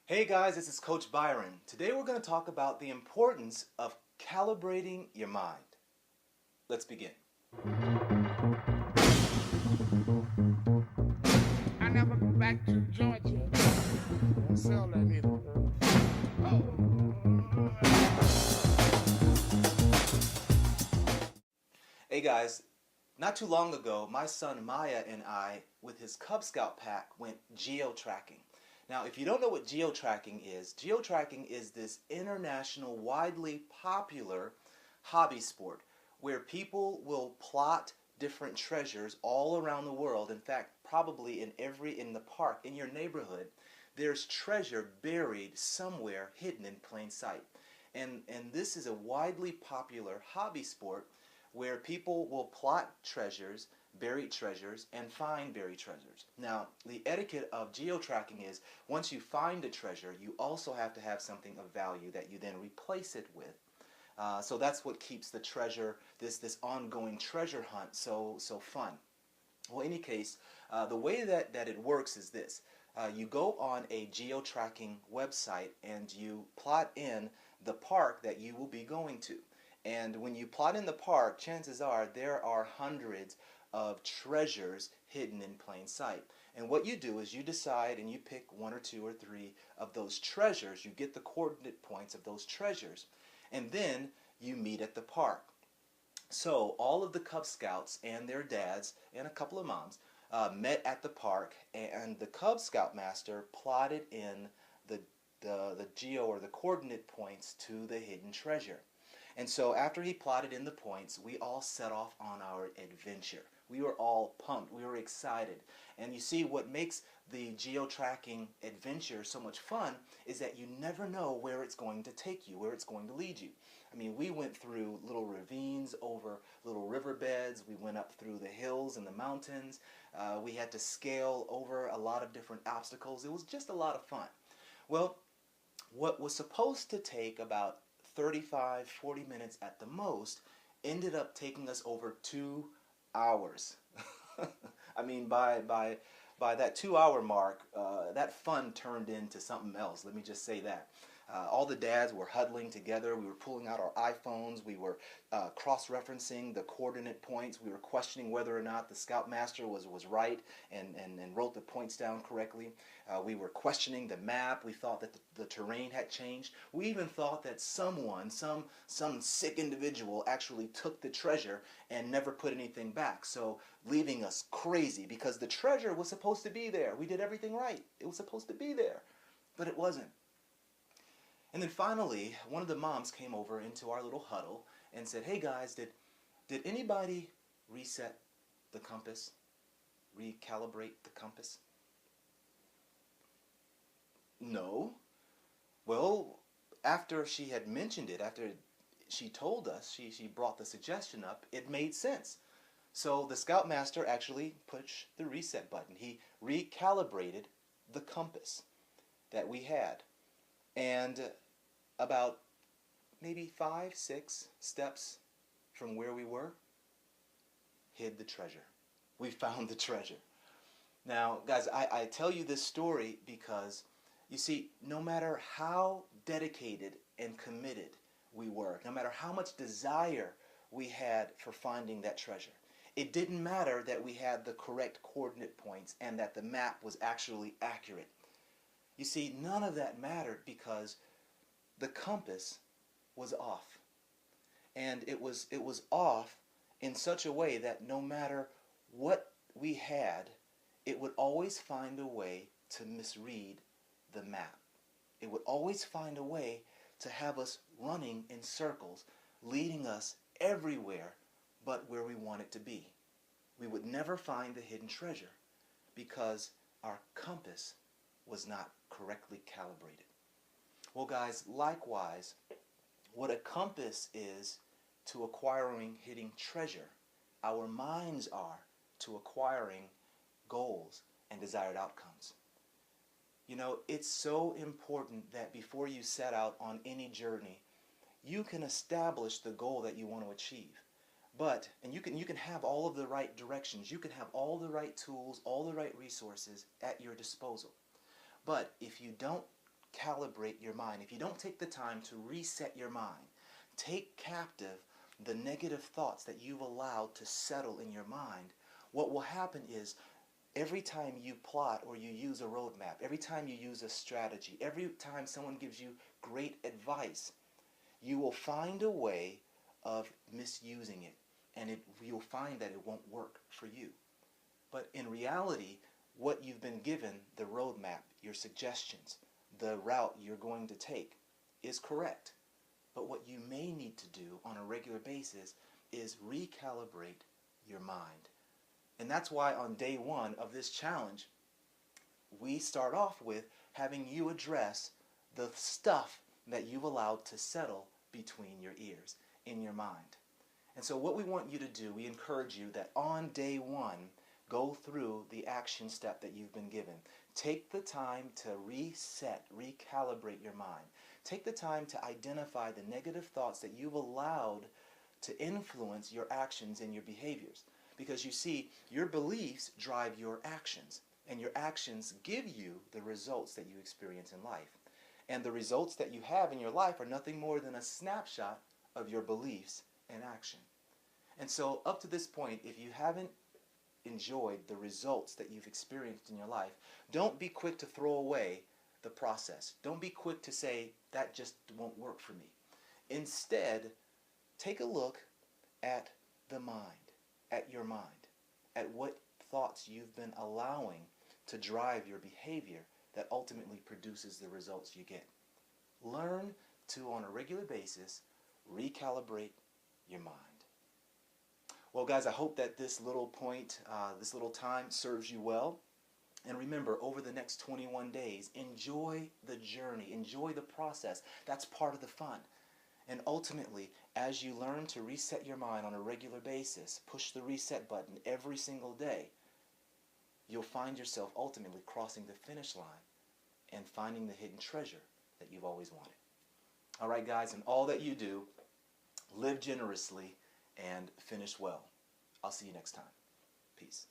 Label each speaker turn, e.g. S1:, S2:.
S1: Hey guys, this is Coach Byron. Today we're going to talk about the importance of calibrating your mind. Let's begin.
S2: I never go back to Georgia. Don't sell that either.
S1: Hey guys, not too long ago, my son Maya and I, with his Cub Scout pack, went geo-tracking. Now, if you don't know what geo-tracking is this international, widely popular hobby sport where people will plot different treasures all around the world. In fact, probably in the park in your neighborhood, there's treasure buried somewhere hidden in plain sight. And this is a widely popular hobby sport where people will plot treasures, buried treasures, and find buried treasures. Now, the etiquette of geo-tracking is once you find a treasure, you also have to have something of value that you then replace it with. So that's what keeps the treasure, this ongoing treasure hunt, so fun. Well, in any case, the way that it works is this. You go on a geo-tracking website and you plot in the park that you will be going to. And when you plot in the park, chances are there are hundreds of treasures hidden in plain sight. And what you do is you decide and you pick one or two or three of those treasures. You get the coordinate points of those treasures. And then you meet at the park. So all of the Cub Scouts and their dads and a couple of moms met at the park, and the Cub Scout master plotted in the geo or the coordinate points to the hidden treasure. And so after he plotted in the points, we all set off on our adventure. We were all pumped. We were excited. And you see, what makes the geo-tracking adventure so much fun is that you never know where it's going to take you, where it's going to lead you. I mean, we went through little ravines, over little riverbeds. We went up through the hills and the mountains. We had to scale over a lot of different obstacles. It was just a lot of fun. Well, what was supposed to take about 35, 40 minutes at the most ended up taking us over 2 hours. I mean, by that 2 hour mark, that fun turned into something else. Let me just say that. All the dads were huddling together. We were pulling out our iPhones. We were cross-referencing the coordinate points. We were questioning whether or not the Scoutmaster was right and wrote the points down correctly. We were questioning the map. We thought that the terrain had changed. We even thought that someone, some sick individual actually took the treasure and never put anything back, so leaving us crazy because the treasure was supposed to be there. We did everything right. It was supposed to be there, but it wasn't. And then finally, one of the moms came over into our little huddle and said, "Hey guys, did anybody reset the compass? Recalibrate the compass?" No. Well, after she had mentioned it, after she told us, she brought the suggestion up, it made sense. So the Scoutmaster actually pushed the reset button. He recalibrated the compass that we had. And about maybe 5, 6 steps from where we were, hid the treasure. We found the treasure. Now, guys, I tell you this story because, you see, no matter how dedicated and committed we were, no matter how much desire we had for finding that treasure, it didn't matter that we had the correct coordinate points and that the map was actually accurate. You see, none of that mattered because the compass was off. And it was off in such a way that no matter what we had, it would always find a way to misread the map. It would always find a way to have us running in circles, leading us everywhere but where we want it to be. We would never find the hidden treasure because our compass was not correctly calibrated. Well, guys, likewise, what a compass is to acquiring hidden treasure, our minds are to acquiring goals and desired outcomes. You know, it's so important that before you set out on any journey, you can establish the goal that you want to achieve. And you can have all of the right directions, you can have all the right tools, all the right resources at your disposal. But if you don't recalibrate your mind, if you don't take the time to reset your mind, take captive the negative thoughts that you've allowed to settle in your mind, what will happen is every time you plot or you use a roadmap, every time you use a strategy, every time someone gives you great advice, you will find a way of misusing it, and you'll find that it won't work for you. But in reality, what you've been given, the roadmap, your suggestions, the route you're going to take, is correct. But what you may need to do on a regular basis is recalibrate your mind. And that's why on day one of this challenge, we start off with having you address the stuff that you've allowed to settle between your ears, in your mind. And so what we want you to do, we encourage you that on day one, go through the action step that you've been given. Take the time to reset, recalibrate your mind. Take the time to identify the negative thoughts that you've allowed to influence your actions and your behaviors. Because you see, your beliefs drive your actions, and your actions give you the results that you experience in life. And the results that you have in your life are nothing more than a snapshot of your beliefs and action. And so up to this point, if you haven't enjoyed the results that you've experienced in your life, don't be quick to throw away the process. Don't be quick to say, that just won't work for me. Instead, take a look at the mind, at your mind, at what thoughts you've been allowing to drive your behavior that ultimately produces the results you get. Learn to, on a regular basis, recalibrate your mind. Well, guys, I hope that this little point, this little time serves you well. And remember, over the next 21 days, enjoy the journey, enjoy the process. That's part of the fun. And ultimately, as you learn to reset your mind on a regular basis, push the reset button every single day, you'll find yourself ultimately crossing the finish line and finding the hidden treasure that you've always wanted. All right, guys, and all that you do, live generously and finish well. I'll see you next time. Peace.